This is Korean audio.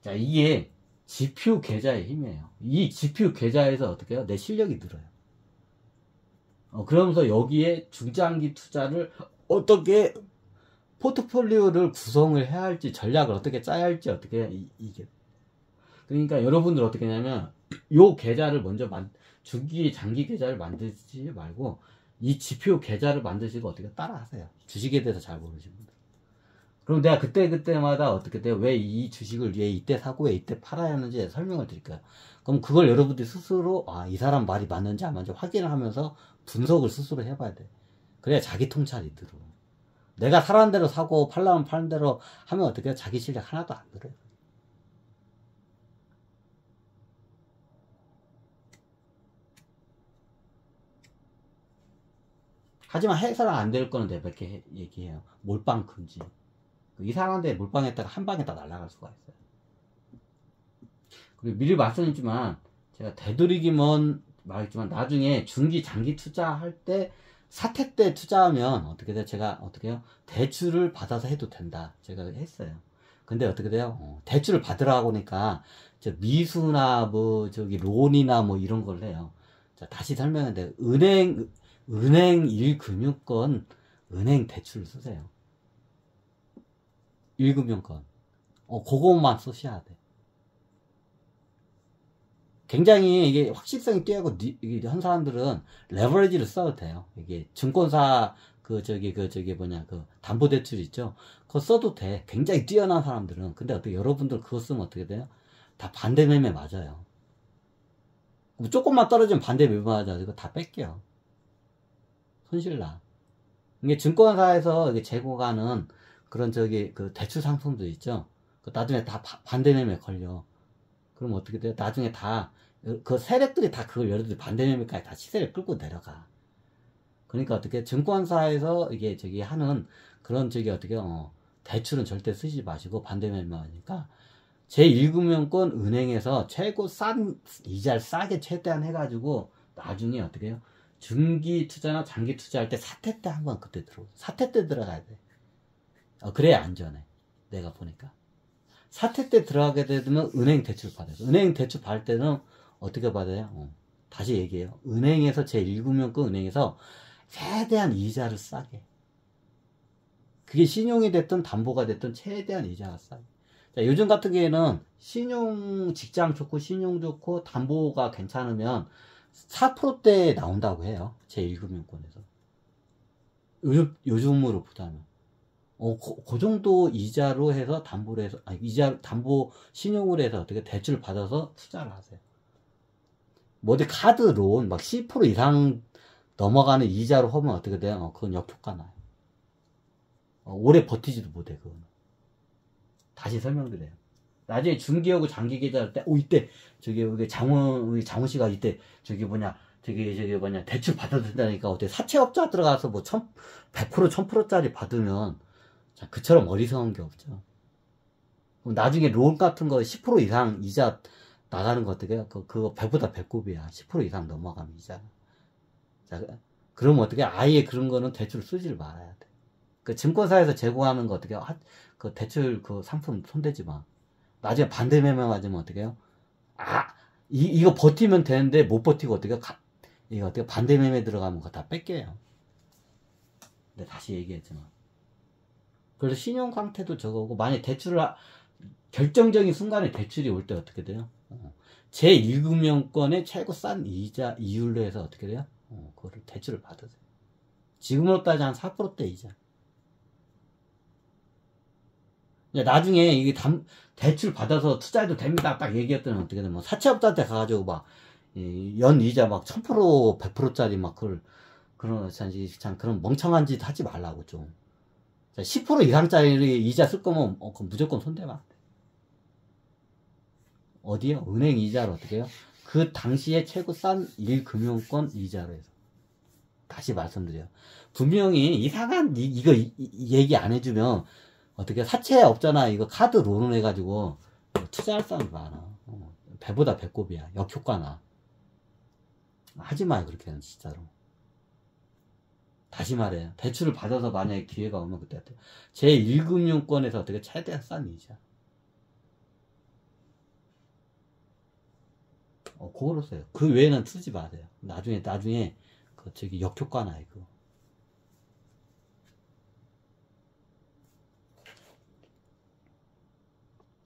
자, 이게 지표 계좌의 힘이에요. 이 지표 계좌에서 어떻게 해요? 내 실력이 늘어요. 그러면서 여기에 중장기 투자를 어떻게 포트폴리오를 구성을 해야 할지, 전략을 어떻게 짜야 할지, 어떻게 이게. 그러니까 여러분들 어떻게 하냐면 요 계좌를 먼저 중기 장기 계좌를 만들지 말고 이 지표 계좌를 만드시고 어떻게 따라 하세요. 주식에 대해서 잘 모르시는 분들. 그럼 내가 그때마다 어떻게 돼요? 왜 이 주식을 왜 이때 사고 왜 이때 팔아야 하는지 설명을 드릴까요? 그럼 그걸 여러분들이 스스로 이 사람 말이 맞는지 안 맞는지 확인을 하면서 분석을 스스로 해봐야 돼. 그래야 자기 통찰이 들어. 내가 사라는 대로 사고 팔라면 파는 대로 하면 어떻게 해요? 자기 실력 하나도 안 들어요. 하지만 해서는 안 될 거는 내가 이렇게 얘기해요. 몰빵 금지. 이상한데 몰빵했다가 한 방에 다 날아갈 수가 있어요. 그리고 미리 말씀드리지만 제가 되도록이면 말했지만 나중에 중기 장기 투자할 때 사태 때 투자하면 어떻게 돼요? 제가 어떻게 해요? 대출을 받아서 해도 된다. 제가 했어요. 근데 어떻게 돼요? 대출을 받으라고 하니까 미수나 뭐 저기 론이나 뭐 이런 걸 해요. 자, 다시 설명했는데 은행 1금융권 은행 대출을 쓰세요. 1금융권. 그것만 쓰셔야 돼. 굉장히 이게 확실성이 뛰어나고 한 사람들은 레버리지를 써도 돼요. 이게 증권사 그 담보대출 있죠. 그거 써도 돼. 굉장히 뛰어난 사람들은. 근데 어떻게 여러분들 그거 쓰면 어떻게 돼요? 다 반대 매매 맞아요. 조금만 떨어지면 반대 매매 맞아요. 이거 다 뺏겨요. 손실나. 이게 증권사에서 이게 제공하는 그런 그 대출 상품도 있죠. 그 나중에 다 반대 매매 걸려. 그럼 어떻게 돼요? 나중에 그 세력들이 다 그걸 여러분들 반대 매매까지 다 시세를 끌고 내려가. 그러니까 어떻게 증권사에서 이게 하는 그런 어떻게 대출은 절대 쓰지 마시고 반대 매매하니까 제1금융권 은행에서 최고 싼 이자를 싸게 최대한 해가지고 나중에 어떻게 해요? 중기 투자나 장기 투자할 때 사태 때 한번 그때 사태 때 들어가야 돼. 그래야 안전해. 내가 보니까. 사태 때 들어가게 되면 은행 대출 받아요. 은행 대출 받을 때는 어떻게 받아요? 다시 얘기해요. 은행에서 제1금융권 은행에서 최대한 이자를 싸게. 그게 신용이 됐든 담보가 됐든 최대한 이자가 싸게. 자, 요즘 같은 경우에는 직장 좋고 신용 좋고 담보가 괜찮으면 4%대 나온다고 해요. 제1금융권에서. 요즘으로 보자면. 그 정도 이자로 해서 담보를 해서, 담보 신용을 해서 어떻게 대출을 받아서 투자를 하세요. 뭐 어디 카드 론, 막 10% 이상 넘어가는 이자로 하면 어떻게 돼요? 그건 역효과 나요. 오래 버티지도 못해, 그거는. 다시 설명드려요. 나중에 중기하고 장기 계좌 할 때, 이때, 우리 장훈 씨가 이때, 대출 받아도 된다니까, 어때, 사채업자 들어가서 뭐 100%, 1000%짜리 받으면, 자, 그처럼 어리석은 게 없죠. 그럼 나중에 론 같은 거 10% 이상 이자 나가는 거 어떻게 해요? 그거 100보다 배꼽이야. 10% 이상 넘어가면 이자. 자, 그러면 어떻게 아예 그런 거는 대출 쓰지를 말아야 돼. 그 증권사에서 제공하는 거 어떻게 해요? 그 대출 그 상품 손대지 마. 나중에 반대 매매 맞으면 어떻게 해요? 이거 버티면 되는데 못 버티고 어떻게 해요? 이거 어떻게 반대 매매 들어가면 그거 다 뺏겨요. 근데 다시 얘기했지만. 그래서 신용 상태도 저거고, 만약에 결정적인 순간에 대출이 올 때 어떻게 돼요? 제1금융권의 최고 싼 이자 이율로 해서 어떻게 돼요? 그거를 대출을 받으세요. 지금으로 따지면 한 4%대 이자. 나중에 이게 대출 받아서 투자해도 됩니다. 딱 얘기했더니 어떻게 되면 사채업자한테 가가지고 연 이자 1000%, 100%짜리 그런 멍청한 짓 하지 말라고 좀. 10% 이상짜리 이자 쓸 거면 그럼 무조건 손대면 안 돼. 어디요? 은행 이자를 어떻게 해요? 그 당시에 최고 싼 1금융권 이자로 해서. 다시 말씀드려요. 분명히 이상한 이거 얘기 안 해주면 어떻게 사채업자나 이거 카드 론을 해가지고 투자할 사람이 많아. 배보다 배꼽이야. 역효과나. 하지 마요, 그렇게는 진짜로. 다시 말해요. 대출을 받아서 만약에 기회가 오면 그때 제1금융권에서 어떻게 최대한 싼 이자. 그거로 써요. 그 외에는 쓰지 마세요. 나중에 그 저기 역효과 나요. 그거.